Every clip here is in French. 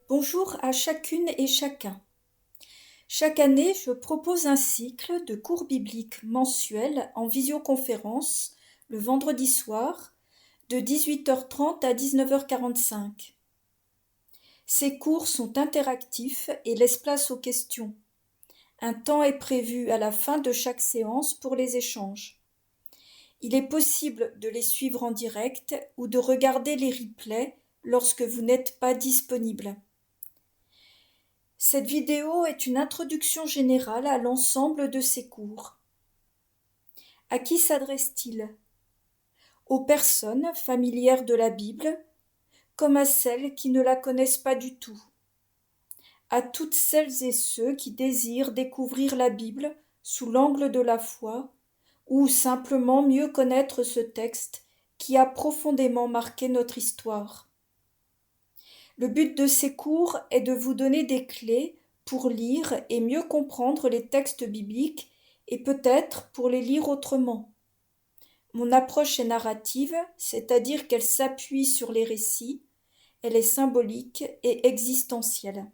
Bonjour à chacune et chacun. Chaque année, je propose un cycle de cours bibliques mensuels en visioconférence le vendredi soir de 18h30 à 19h45. Ces cours sont interactifs et laissent place aux questions. Un temps est prévu à la fin de chaque séance pour les échanges. Il est possible de les suivre en direct ou de regarder les replays lorsque vous n'êtes pas disponible. Cette vidéo est une introduction générale à l'ensemble de ces cours. À qui s'adresse-t-il ? Aux personnes familières de la Bible, comme à celles qui ne la connaissent pas du tout. À toutes celles et ceux qui désirent découvrir la Bible sous l'angle de la foi, ou simplement mieux connaître ce texte qui a profondément marqué notre histoire. Le but de ces cours est de vous donner des clés pour lire et mieux comprendre les textes bibliques et peut-être pour les lire autrement. Mon approche est narrative, c'est-à-dire qu'elle s'appuie sur les récits, elle est symbolique et existentielle.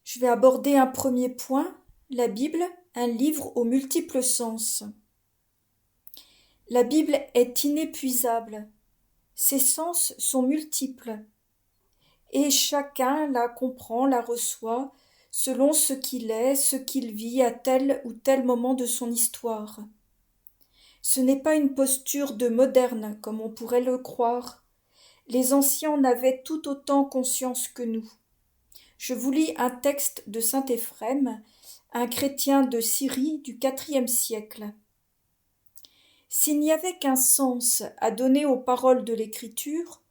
Je vais aborder un premier point, la Bible, un livre aux multiples sens. La Bible est inépuisable. Ses sens sont multiples et chacun la comprend, la reçoit selon ce qu'il est, ce qu'il vit à tel ou tel moment de son histoire. Ce n'est pas une posture de moderne comme on pourrait le croire. Les anciens en avaient tout autant conscience que nous. Je vous lis un texte de saint Éphrem, un chrétien de Syrie du IVe siècle. S'il n'y avait qu'un sens à donner aux paroles de l'Écriture,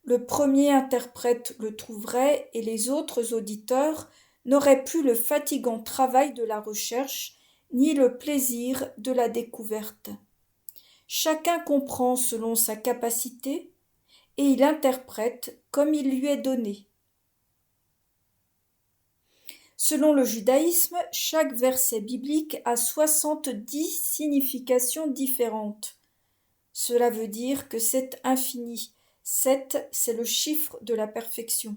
le premier interprète le trouverait et les autres auditeurs n'auraient plus le fatigant travail de la recherche ni le plaisir de la découverte. Chacun comprend selon sa capacité et il interprète comme il lui est donné. Selon le judaïsme, chaque verset biblique a 70 significations différentes. Cela veut dire que c'est infini. 7, c'est le chiffre de la perfection.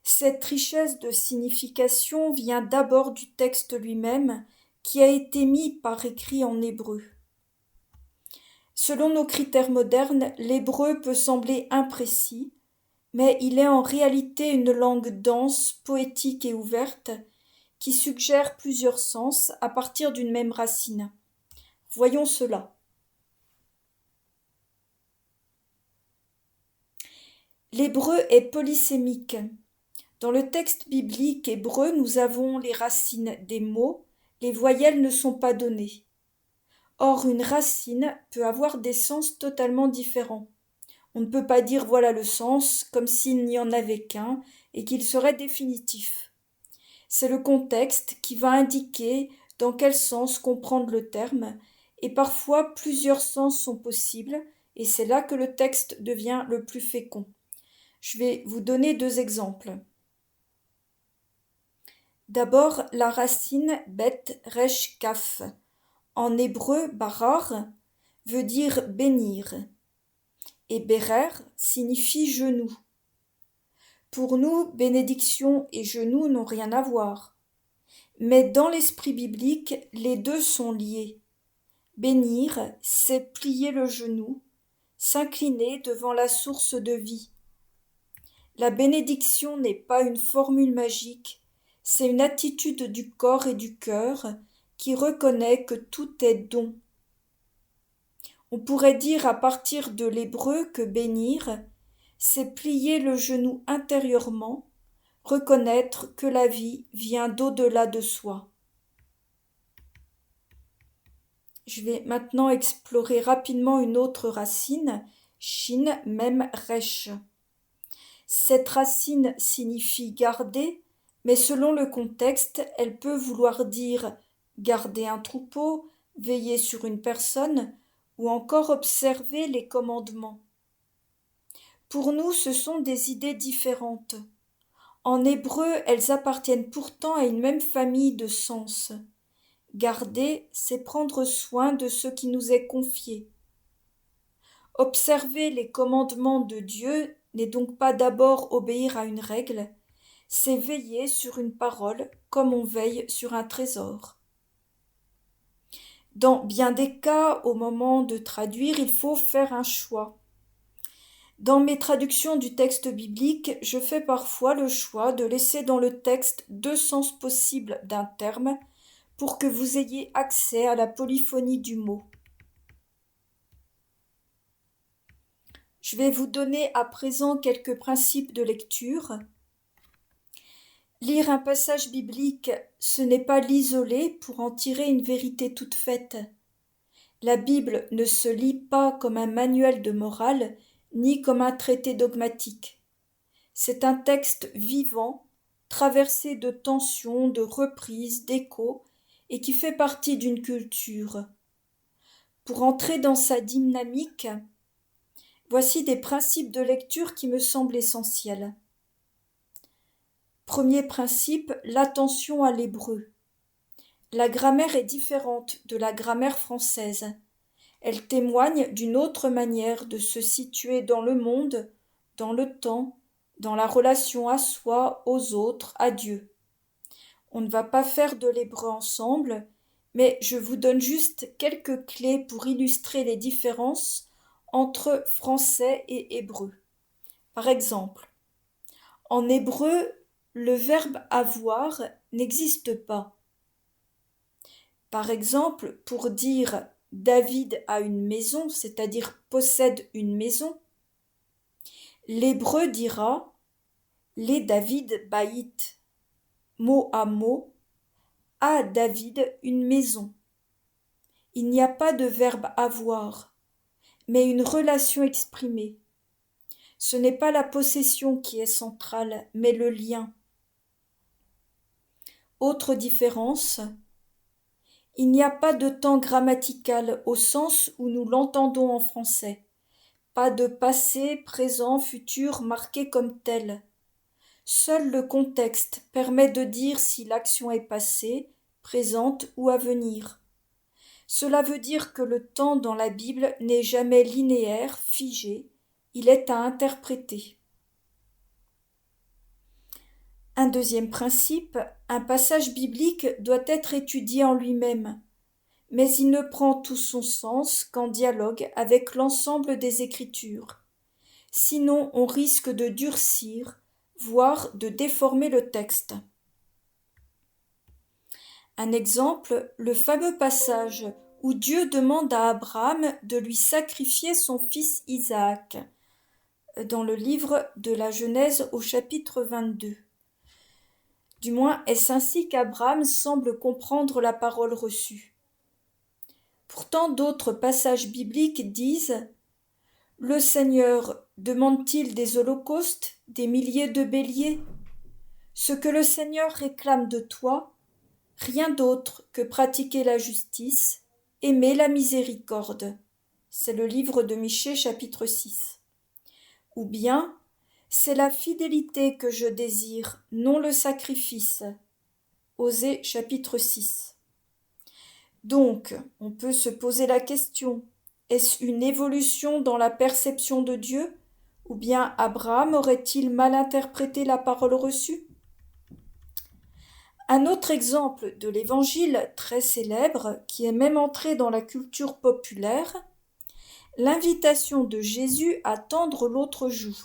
Cette richesse de signification vient d'abord du texte lui-même, qui a été mis par écrit en hébreu. Selon nos critères modernes, l'hébreu peut sembler imprécis, mais il est en réalité une langue dense, poétique et ouverte, qui suggère plusieurs sens à partir d'une même racine. Voyons cela. L'hébreu est polysémique. Dans le texte biblique hébreu, nous avons les racines des mots, les voyelles ne sont pas données. Or, une racine peut avoir des sens totalement différents. On ne peut pas dire voilà le sens comme s'il n'y en avait qu'un et qu'il serait définitif. C'est le contexte qui va indiquer dans quel sens comprendre le terme, et parfois plusieurs sens sont possibles, et c'est là que le texte devient le plus fécond. Je vais vous donner 2 exemples. D'abord, la racine bet resh kaf. En hébreu, barar veut dire bénir, et berer signifie genou. Pour nous, bénédiction et genou n'ont rien à voir. Mais dans l'esprit biblique, les deux sont liés. Bénir, c'est plier le genou, s'incliner devant la source de vie. La bénédiction n'est pas une formule magique, c'est une attitude du corps et du cœur qui reconnaît que tout est don. On pourrait dire à partir de l'hébreu que bénir, c'est plier le genou intérieurement, reconnaître que la vie vient d'au-delà de soi. Je vais maintenant explorer rapidement une autre racine, shin, mem, resh. Cette racine signifie garder, mais selon le contexte, elle peut vouloir dire garder un troupeau, veiller sur une personne, ou encore observer les commandements. Pour nous, ce sont des idées différentes. En hébreu, elles appartiennent pourtant à une même famille de sens. Garder, c'est prendre soin de ce qui nous est confié. Observer les commandements de Dieu n'est donc pas d'abord obéir à une règle, c'est veiller sur une parole comme on veille sur un trésor. Dans bien des cas, au moment de traduire, il faut faire un choix. Dans mes traductions du texte biblique, je fais parfois le choix de laisser dans le texte 2 sens possibles d'un terme pour que vous ayez accès à la polyphonie du mot. Je vais vous donner à présent quelques principes de lecture. Lire un passage biblique, ce n'est pas l'isoler pour en tirer une vérité toute faite. La Bible ne se lit pas comme un manuel de morale, ni comme un traité dogmatique. C'est un texte vivant, traversé de tensions, de reprises, d'échos, et qui fait partie d'une culture. Pour entrer dans sa dynamique, voici des principes de lecture qui me semblent essentiels. Premier principe, l'attention à l'hébreu. La grammaire est différente de la grammaire française. Elle témoigne d'une autre manière de se situer dans le monde, dans le temps, dans la relation à soi, aux autres, à Dieu. On ne va pas faire de l'hébreu ensemble, mais je vous donne juste quelques clés pour illustrer les différences entre français et hébreu. Par exemple, en hébreu, le verbe avoir n'existe pas. Par exemple, pour dire David a une maison, c'est-à-dire possède une maison, l'hébreu dira les David baït, mot à mot, a David une maison. Il n'y a pas de verbe avoir, mais une relation exprimée. Ce n'est pas la possession qui est centrale, mais le lien. Autre différence, il n'y a pas de temps grammatical au sens où nous l'entendons en français. Pas de passé, présent, futur marqué comme tel. Seul le contexte permet de dire si l'action est passée, présente ou à venir. Cela veut dire que le temps dans la Bible n'est jamais linéaire, figé, il est à interpréter. Un deuxième principe, un passage biblique doit être étudié en lui-même, mais il ne prend tout son sens qu'en dialogue avec l'ensemble des Écritures. Sinon, on risque de durcir, voire de déformer le texte. Un exemple, le fameux passage où Dieu demande à Abraham de lui sacrifier son fils Isaac, dans le livre de la Genèse au chapitre 22. Du moins, est-ce ainsi qu'Abraham semble comprendre la parole reçue. Pourtant, d'autres passages bibliques disent « Le Seigneur demande-t-il des holocaustes, des milliers de béliers ? Ce que le Seigneur réclame de toi, rien d'autre que pratiquer la justice, aimer la miséricorde. » C'est le livre de Michée, chapitre 6. Ou bien « C'est la fidélité que je désire, non le sacrifice. » Osée, chapitre 6. Donc, on peut se poser la question, est-ce une évolution dans la perception de Dieu, ou bien Abraham aurait-il mal interprété la parole reçue ? Un autre exemple de l'évangile très célèbre, qui est même entré dans la culture populaire, l'invitation de Jésus à tendre l'autre joue.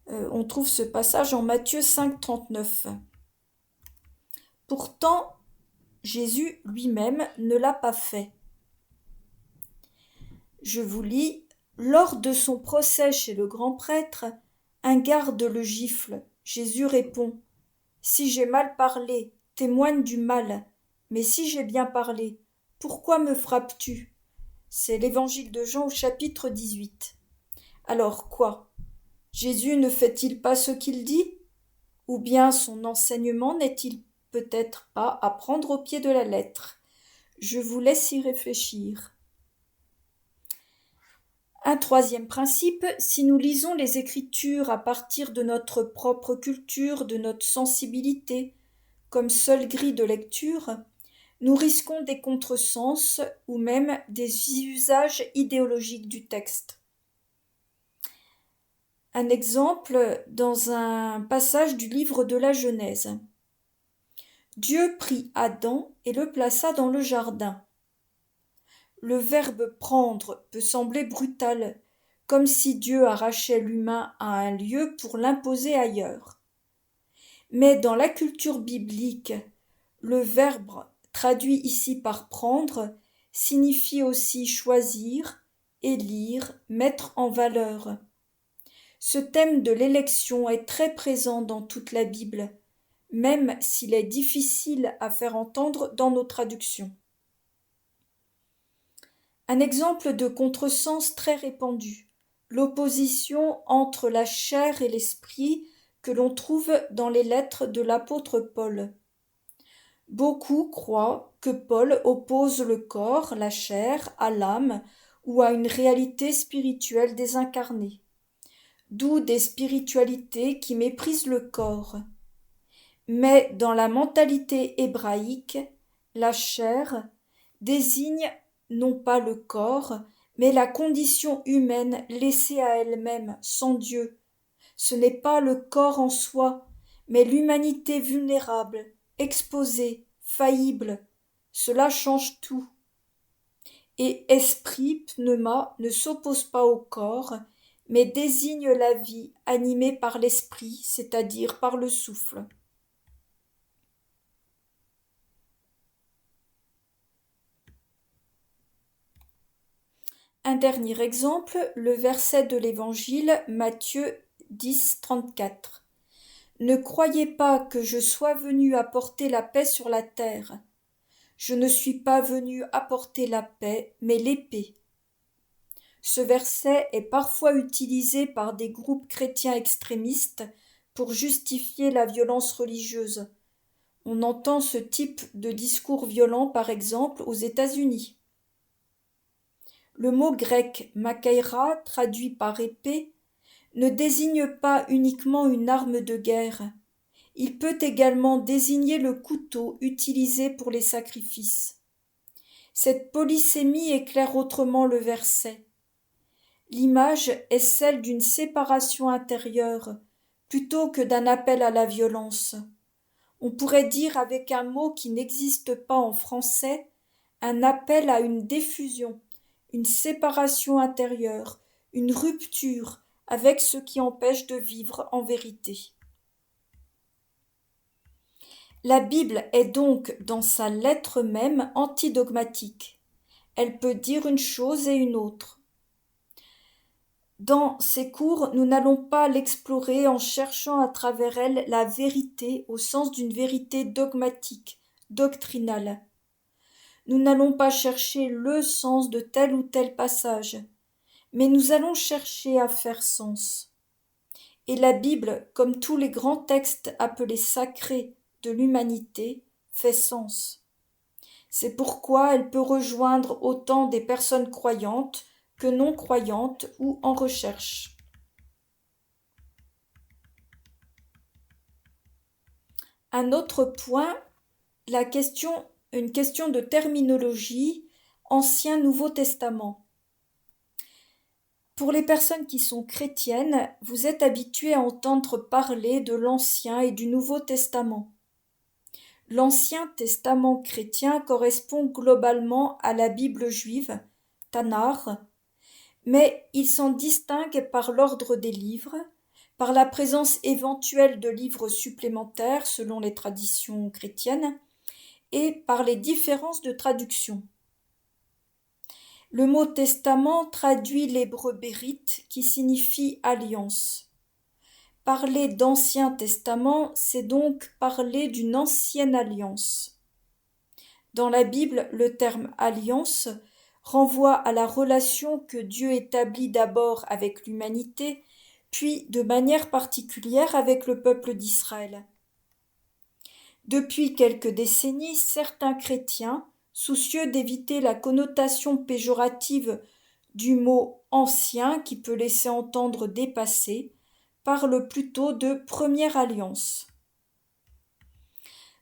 On trouve ce passage en Matthieu 5, 39. Pourtant, Jésus lui-même ne l'a pas fait. Je vous lis, lors de son procès chez le grand prêtre, un garde le gifle. Jésus répond, « Si j'ai mal parlé, témoigne du mal, mais si j'ai bien parlé, pourquoi me frappes-tu » C'est l'évangile de Jean au chapitre 18. Alors quoi ? Jésus ne fait-il pas ce qu'il dit ? Ou bien son enseignement n'est-il peut-être pas à prendre au pied de la lettre ? Je vous laisse y réfléchir. Un troisième principe, si nous lisons les Écritures à partir de notre propre culture, de notre sensibilité, comme seule grille de lecture, nous risquons des contresens ou même des usages idéologiques du texte. Un exemple dans un passage du livre de la Genèse. Dieu prit Adam et le plaça dans le jardin. Le verbe prendre peut sembler brutal, comme si Dieu arrachait l'humain à un lieu pour l'imposer ailleurs. Mais dans la culture biblique, le verbe traduit ici par prendre signifie aussi choisir, élire, mettre en valeur. Ce thème de l'élection est très présent dans toute la Bible, même s'il est difficile à faire entendre dans nos traductions. Un exemple de contresens très répandu, l'opposition entre la chair et l'esprit que l'on trouve dans les lettres de l'apôtre Paul. Beaucoup croient que Paul oppose le corps, la chair, à l'âme ou à une réalité spirituelle désincarnée. D'où des spiritualités qui méprisent le corps. Mais dans la mentalité hébraïque, la chair désigne non pas le corps, mais la condition humaine laissée à elle-même, sans Dieu. Ce n'est pas le corps en soi, mais l'humanité vulnérable, exposée, faillible. Cela change tout. Et esprit, pneuma, ne s'oppose pas au corps, mais désigne la vie animée par l'esprit, c'est-à-dire par le souffle. Un dernier exemple, le verset de l'Évangile, Matthieu 10, 34. Ne croyez pas que je sois venu apporter la paix sur la terre. Je ne suis pas venu apporter la paix, mais l'épée. Ce verset est parfois utilisé par des groupes chrétiens extrémistes pour justifier la violence religieuse. On entend ce type de discours violent par exemple aux États-Unis. Le mot grec makaira, traduit par épée, ne désigne pas uniquement une arme de guerre. Il peut également désigner le couteau utilisé pour les sacrifices. Cette polysémie éclaire autrement le verset. L'image est celle d'une séparation intérieure, plutôt que d'un appel à la violence. On pourrait dire avec un mot qui n'existe pas en français, un appel à une diffusion, une séparation intérieure, une rupture avec ce qui empêche de vivre en vérité. La Bible est donc, dans sa lettre même, antidogmatique. Elle peut dire une chose et une autre. Dans ces cours, nous n'allons pas l'explorer en cherchant à travers elle la vérité au sens d'une vérité dogmatique, doctrinale. Nous n'allons pas chercher le sens de tel ou tel passage, mais nous allons chercher à faire sens. Et la Bible, comme tous les grands textes appelés sacrés de l'humanité, fait sens. C'est pourquoi elle peut rejoindre autant des personnes croyantes que non croyantes ou en recherche. Un autre point, une question de terminologie, Ancien-Nouveau Testament. Pour les personnes qui sont chrétiennes, vous êtes habitués à entendre parler de l'Ancien et du Nouveau Testament. L'Ancien Testament chrétien correspond globalement à la Bible juive, Tanakh, mais il s'en distingue par l'ordre des livres, par la présence éventuelle de livres supplémentaires selon les traditions chrétiennes, et par les différences de traduction. Le mot testament traduit l'hébreu bérite qui signifie alliance. Parler d'Ancien Testament, c'est donc parler d'une ancienne alliance. Dans la Bible, le terme alliance renvoie à la relation que Dieu établit d'abord avec l'humanité, puis de manière particulière avec le peuple d'Israël. Depuis quelques décennies, certains chrétiens, soucieux d'éviter la connotation péjorative du mot ancien qui peut laisser entendre dépassé, parlent plutôt de première alliance.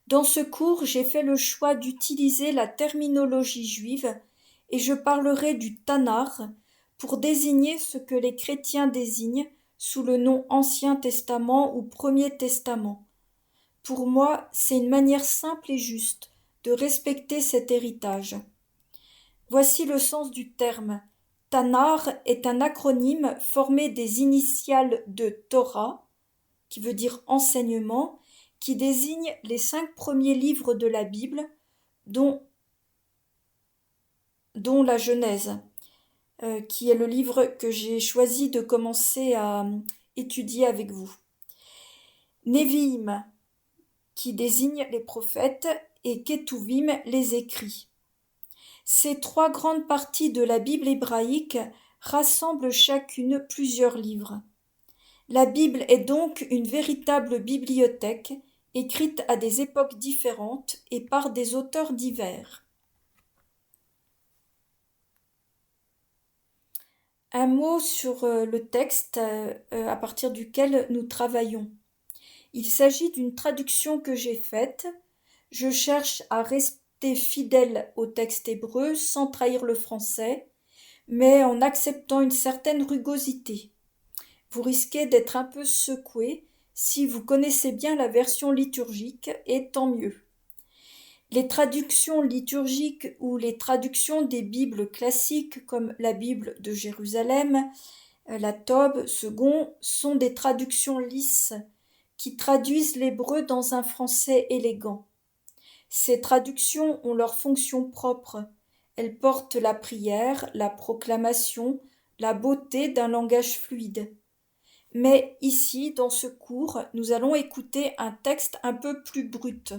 Dans ce cours, j'ai fait le choix d'utiliser la terminologie juive et je parlerai du Tanakh pour désigner ce que les chrétiens désignent sous le nom Ancien Testament ou Premier Testament. Pour moi, c'est une manière simple et juste de respecter cet héritage. Voici le sens du terme. Tanar est un acronyme formé des initiales de Torah, qui veut dire enseignement, qui désigne les 5 premiers livres de la Bible, dont la Genèse, qui est le livre que j'ai choisi de commencer à étudier avec vous. Nevi'im, qui désigne les prophètes, et Ketuvim, les écrits. Ces 3 grandes parties de la Bible hébraïque rassemblent chacune plusieurs livres. La Bible est donc une véritable bibliothèque, écrite à des époques différentes et par des auteurs divers. Un mot sur le texte à partir duquel nous travaillons. Il s'agit d'une traduction que j'ai faite. Je cherche à rester fidèle au texte hébreu sans trahir le français, mais en acceptant une certaine rugosité. Vous risquez d'être un peu secoué si vous connaissez bien la version liturgique, et tant mieux. Les traductions liturgiques ou les traductions des Bibles classiques comme la Bible de Jérusalem, la Tob, Second, sont des traductions lisses qui traduisent l'hébreu dans un français élégant. Ces traductions ont leur fonction propre. Elles portent la prière, la proclamation, la beauté d'un langage fluide. Mais ici, dans ce cours, nous allons écouter un texte un peu plus brut.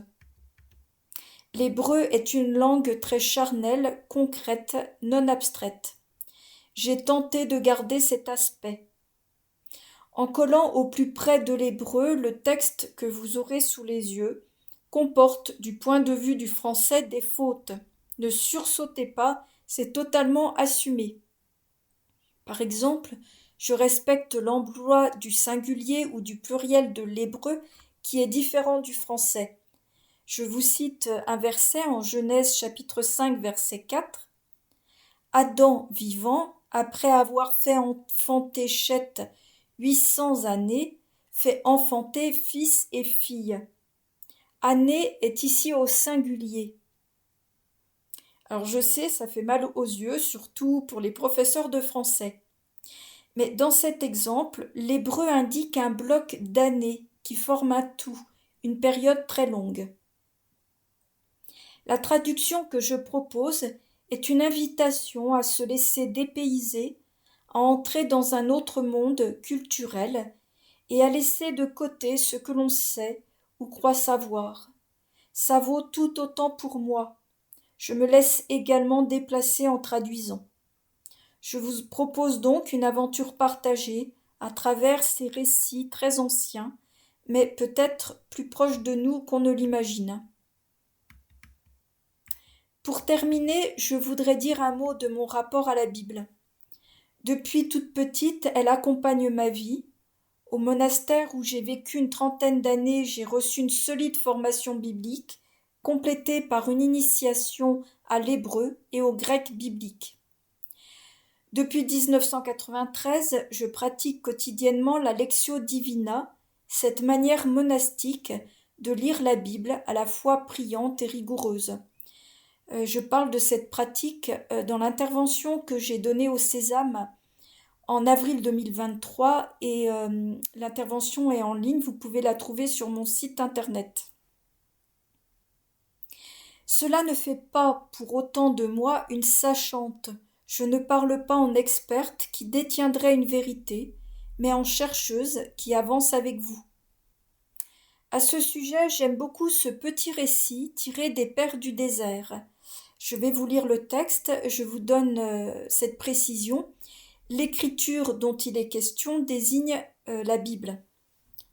L'hébreu est une langue très charnelle, concrète, non abstraite. J'ai tenté de garder cet aspect. En collant au plus près de l'hébreu, le texte que vous aurez sous les yeux comporte, du point de vue du français, des fautes. Ne sursautez pas, c'est totalement assumé. Par exemple, je respecte l'emploi du singulier ou du pluriel de l'hébreu qui est différent du français. Je vous cite un verset en Genèse chapitre 5 verset 4. Adam vivant, après avoir fait enfanter Cheth 800 années, fait enfanter fils et filles. Année est ici au singulier. Alors je sais, ça fait mal aux yeux, surtout pour les professeurs de français. Mais dans cet exemple, l'hébreu indique un bloc d'années qui forme un tout, une période très longue. La traduction que je propose est une invitation à se laisser dépayser, à entrer dans un autre monde culturel et à laisser de côté ce que l'on sait ou croit savoir. Ça vaut tout autant pour moi. Je me laisse également déplacer en traduisant. Je vous propose donc une aventure partagée à travers ces récits très anciens, mais peut-être plus proches de nous qu'on ne l'imagine. Pour terminer, je voudrais dire un mot de mon rapport à la Bible. Depuis toute petite, elle accompagne ma vie. Au monastère où j'ai vécu une trentaine d'années, j'ai reçu une solide formation biblique, complétée par une initiation à l'hébreu et au grec biblique. Depuis 1993, je pratique quotidiennement la Lectio Divina, cette manière monastique de lire la Bible à la fois priante et rigoureuse. Je parle de cette pratique dans l'intervention que j'ai donnée au Sésame en avril 2023 et l'intervention est en ligne, vous pouvez la trouver sur mon site internet. Cela ne fait pas pour autant de moi une sachante. Je ne parle pas en experte qui détiendrait une vérité, mais en chercheuse qui avance avec vous. À ce sujet, j'aime beaucoup ce petit récit tiré des Pères du désert. Je vais vous lire le texte, je vous donne cette précision. L'écriture dont il est question désigne la Bible.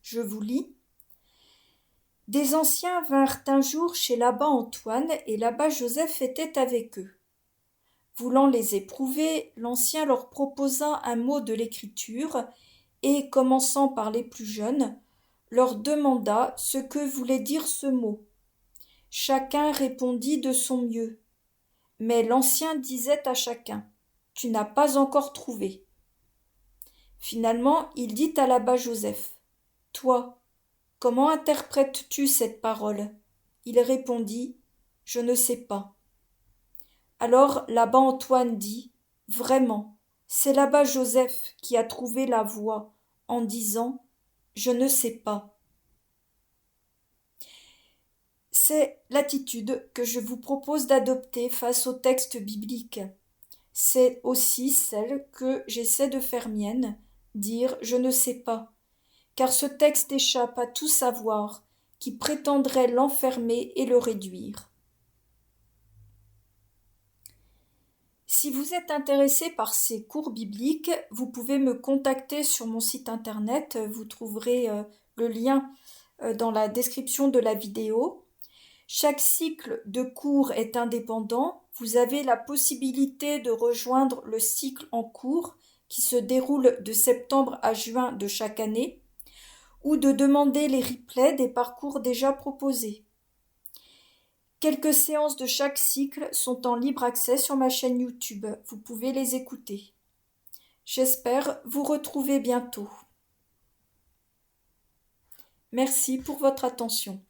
Je vous lis. Des anciens vinrent un jour chez l'abbat Antoine, et l'abbat Joseph était avec eux. Voulant les éprouver, l'ancien leur proposa un mot de l'écriture, et, commençant par les plus jeunes, leur demanda ce que voulait dire ce mot. Chacun répondit de son mieux. Mais l'ancien disait à chacun : « Tu n'as pas encore trouvé. » Finalement, il dit à l'abbé Joseph: « Toi, comment interprètes-tu cette parole ?» Il répondit: « Je ne sais pas. » Alors l'abbé Antoine dit: « Vraiment, c'est l'abbé Joseph qui a trouvé la voie en disant: Je ne sais pas. » C'est l'attitude que je vous propose d'adopter face au texte biblique. C'est aussi celle que j'essaie de faire mienne, dire je ne sais pas, car ce texte échappe à tout savoir qui prétendrait l'enfermer et le réduire. Si vous êtes intéressé par ces cours bibliques, vous pouvez me contacter sur mon site internet, vous trouverez le lien dans la description de la vidéo. Chaque cycle de cours est indépendant. Vous avez la possibilité de rejoindre le cycle en cours qui se déroule de septembre à juin de chaque année ou de demander les replays des parcours déjà proposés. Quelques séances de chaque cycle sont en libre accès sur ma chaîne YouTube. Vous pouvez les écouter. J'espère vous retrouver bientôt. Merci pour votre attention.